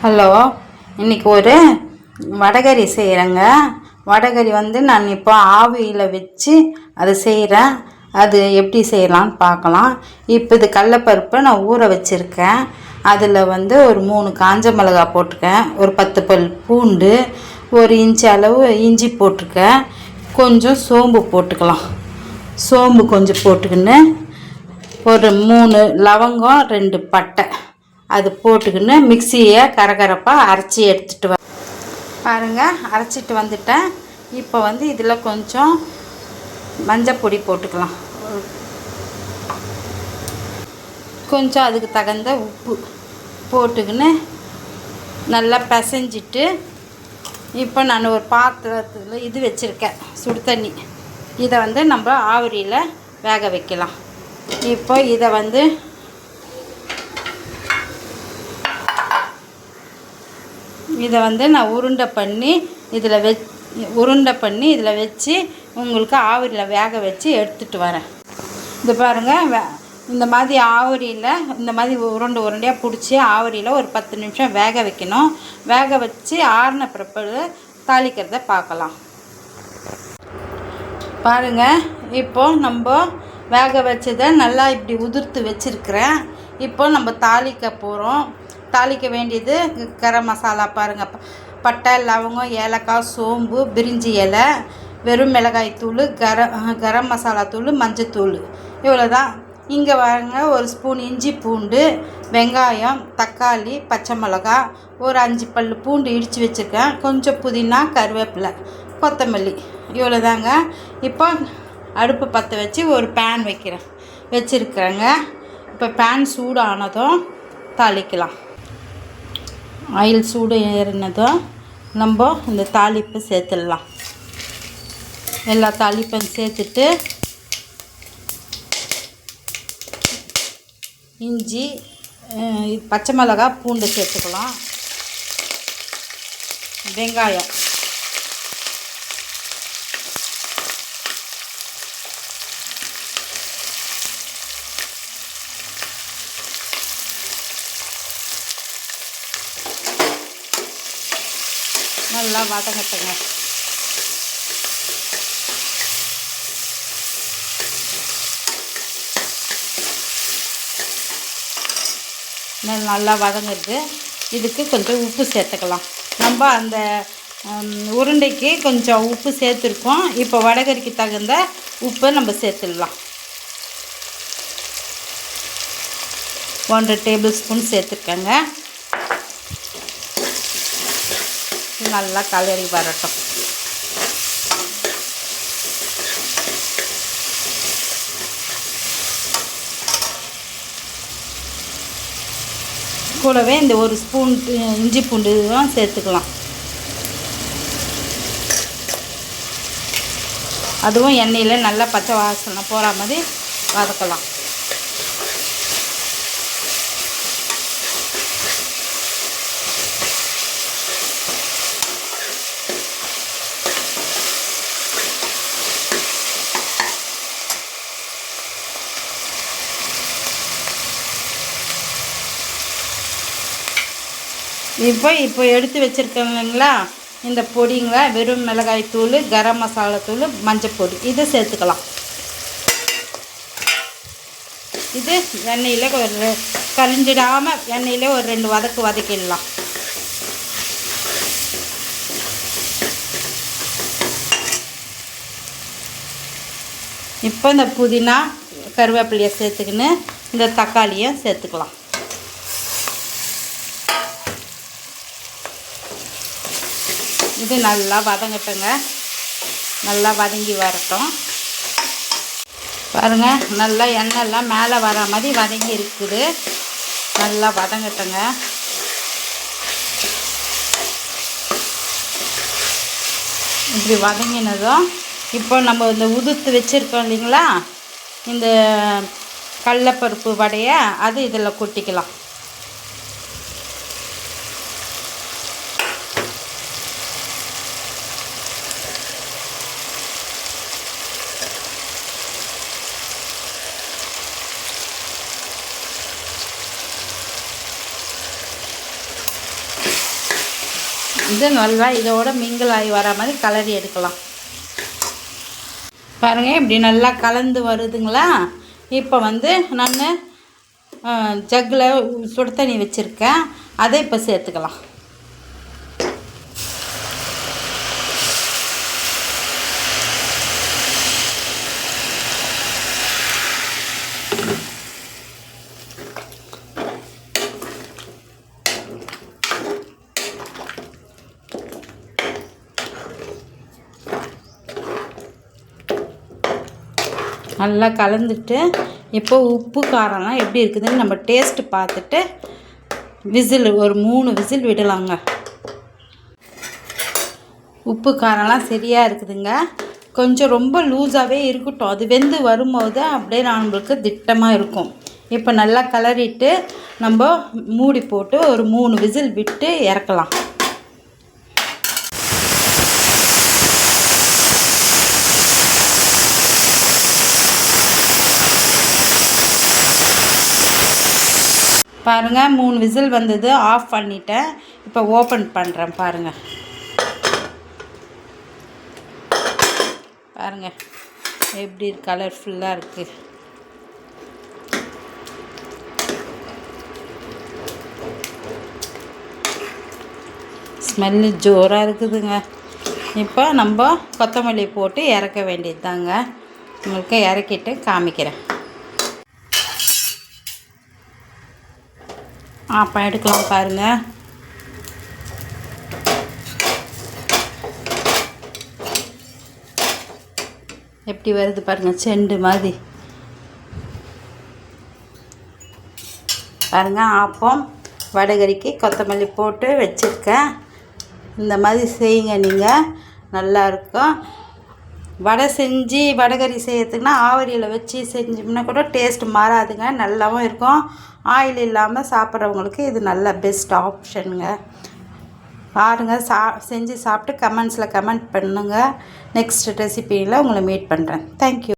Hello, இன்றைக்கி ஒரு வடகறி செய்கிறேங்க. வடகறி நான் இப்போ ஆவியில் வச்சு அதை செய்கிறேன். அது எப்படி செய்யலான்னு பார்க்கலாம். இப்போ இது கடலப்பருப்பை நான் ஊற வச்சுருக்கேன். அதில் ஒரு 3 காஞ்ச மிளகா போட்டிருக்கேன், ஒரு 10 பல் பூண்டு, 1 இன்ச்சு அளவு இஞ்சி போட்டிருக்கேன். கொஞ்சம் சோம்பு போட்டுக்கலாம். சோம்பு கொஞ்சம் போட்டுக்கின்னு ஒரு 3 லவங்கம் 2 பட்டை அது போட்டுக்கின்னு மிக்சியை கரகரப்பாக அரைச்சி எடுத்துகிட்டு பாருங்கள். அரைச்சிட்டு வந்துட்டேன். இப்போ இதில் கொஞ்சம் மஞ்சள் பொடி போட்டுக்கலாம். கொஞ்சம் அதுக்கு தகுந்த உப்பு போட்டுக்கின்னு நல்லா பிசைஞ்சிட்டு, இப்போ நான் ஒரு பாத்திரத்தில் இது வச்சுருக்கேன், சுடு தண்ணி. இதை நம்ம ஆவிரியில் வேக வைக்கலாம். இப்போ இதை நான் உருண்டை பண்ணி இதில் வச்சு உங்களுக்கு ஆவிரியில் வேக வச்சு எடுத்துகிட்டு வரேன். இது பாருங்கள், இந்த மாதிரி ஆவிரியில் இந்த மாதிரி உருண்டையாக பிடிச்சி ஆவிரியில் ஒரு 10 நிமிஷம் வேக வைக்கணும். வேக வச்சு ஆறின பிறகு தாளிக்கிறத பார்க்கலாம். பாருங்கள், இப்போது நம்ம வேக வச்சதை நல்லா இப்படி உதிர்த்து வச்சுருக்கிறேன். இப்போ நம்ம தாளிக்க போகிறோம். தாளிக்க வேண்டியது கரம் மசாலா பாருங்கள், பட்டை, லவங்கம், ஏலக்காய், சோம்பு, பிரிஞ்சி இலை, வெறும் மிளகாய் தூள், கரம் மசாலா தூள், மஞ்சத்தூள், இவ்வளோ தான். இங்கே ஒரு ஸ்பூன் இஞ்சி பூண்டு, வெங்காயம், தக்காளி, பச்சை மிளகா, ஒரு 5 பல் பூண்டு இடித்து வச்சுருக்கேன், கொஞ்சம் புதினா, கருவேப்பிலை, கொத்தமல்லி, இவ்வளோ தாங்க. இப்போ அடுப்பு பற்ற வச்சு ஒரு பேன் வச்சுருக்கிறேங்க. இப்போ பேன் சூடானதும் தாளிக்கலாம். ஆயில் சூடு ஏறினதும் நம்ம இந்த தாளிப்பு சேர்த்துடலாம். எல்லா தாளிப்பையும் சேர்த்துட்டு இஞ்சி, பச்சை மிளகா, பூண்டு சேர்த்துக்கலாம். வெங்காயம், நல்லா வதங்கட்டுங்க. நல்லா வதங்குறது. இதுக்கு கொஞ்சம் உப்பு சேர்த்துக்கலாம். நம்ம அந்த உருண்டைக்கு கொஞ்சம் உப்பு சேர்த்துருக்கோம். இப்போ வடகறிக்கு தகுந்த உப்பை நம்ம சேர்த்துடலாம். 1 டேபிள் ஸ்பூன் சேர்த்துருக்கேங்க. நல்லா கலரி வரட்டும். கூடவே இந்த 1 ஸ்பூன் இஞ்சி பூண்டு சேர்த்துக்கலாம். அதுவும் எண்ணெயில் நல்லா பச்சை வாசனை போகிற மாதிரி வதக்கலாம். இப்போ எடுத்து வச்சுருக்கோம் இல்லைங்களா, இந்த பொடிங்களை வெறும் மிளகாய் தூள், கரம் மசாலா தூள், மஞ்சள் பொடி, இதை சேர்த்துக்கலாம். இது எண்ணெயில் ஒரு கரிஞ்சிடாமல் எண்ணெயில் ஒரு 2 வதக்கிடலாம். இப்போ இந்த புதினா, கருவேப்பிலையை சேர்த்துக்கின்னு இந்த தக்காளியை சேர்த்துக்கலாம். இது நல்லா வதங்கட்டுங்க. நல்லா வதங்கி வரட்டும். பாருங்கள், நல்லா எண்ணெய்லாம் மேலே வர மாதிரி வதங்கி இருக்குது. நல்லா வதங்கட்டுங்க. இப்படி வதங்கினதும் இப்போ நம்ம இந்த உதுத்து வச்சுருக்கோம் இல்லைங்களா, இந்த கடலப்பருப்பு வடையை அது இதில் கொட்டிக்கலாம். இது நல்லா இதோட மிங்கிள் ஆகி வர மாதிரி கலரி எடுக்கலாம். பாருங்கள் இப்படி நல்லா கலந்து வருதுங்களா. இப்போ நான் ஜக்கில் சுடு தண்ணி வச்சுருக்கேன், அதை இப்போ சேர்த்துக்கலாம். நல்லா கலந்துட்டு இப்போ உப்பு காரம்லாம் எப்படி இருக்குதுன்னு நம்ம டேஸ்ட்டு பார்த்துட்டு விசில் ஒரு 3 விசில் விடலாங்க. உப்பு காரம்லாம் சரியாக இருக்குதுங்க. கொஞ்சம் ரொம்ப லூஸாகவே இருக்கட்டும், அது வெந்து வரும்போது அப்படியே நம்மளுக்கு திட்டமாக இருக்கும். இப்போ நல்லா கலரிட்டு நம்ம மூடி போட்டு ஒரு 3 விசில் விட்டு இறக்கலாம். பாருங்கள் 3 விசில் வந்தது, ஆஃப் பண்ணிட்டேன். இப்போ ஓப்பன் பண்ணுறேன். பாருங்கள் எப்படி கலர்ஃபுல்லாக இருக்குது. ஸ்மெல்லு ஜோராக இருக்குதுங்க. இப்போ நம்ம கொத்தமல்லி போட்டு இறக்க வேண்டியது தாங்க. உங்களுக்கு இறக்கிட்டு காமிக்கிறேன். அப்போ எடுக்கலாம். பாருங்கள் எப்படி வருது பாருங்கள், செண்டு மாதிரி. பாருங்கள் ஆப்பம் வடகரிக்கு கொத்தமல்லி போட்டு வச்சுருக்கேன். இந்த மாதிரி செய்யுங்க, நீங்கள் நல்லாயிருக்கும். வடகறி செய்யறதுக்குன்னா ஆவரியில் வச்சு செஞ்சோம்னா கூட டேஸ்ட் மாறாதுங்க, நல்லாவும் இருக்கும். ஆயில் இல்லாமல் சாப்பிட்றவங்களுக்கு இது நல்ல பெஸ்ட் ஆப்ஷனுங்க. பாருங்கள், செஞ்சு சாப்பிட்டு கமெண்ட்ஸில் கமெண்ட் பண்ணுங்கள். நெக்ஸ்ட் ரெசிபியில் உங்களை மீட் பண்ணுறேன். தேங்க்யூ.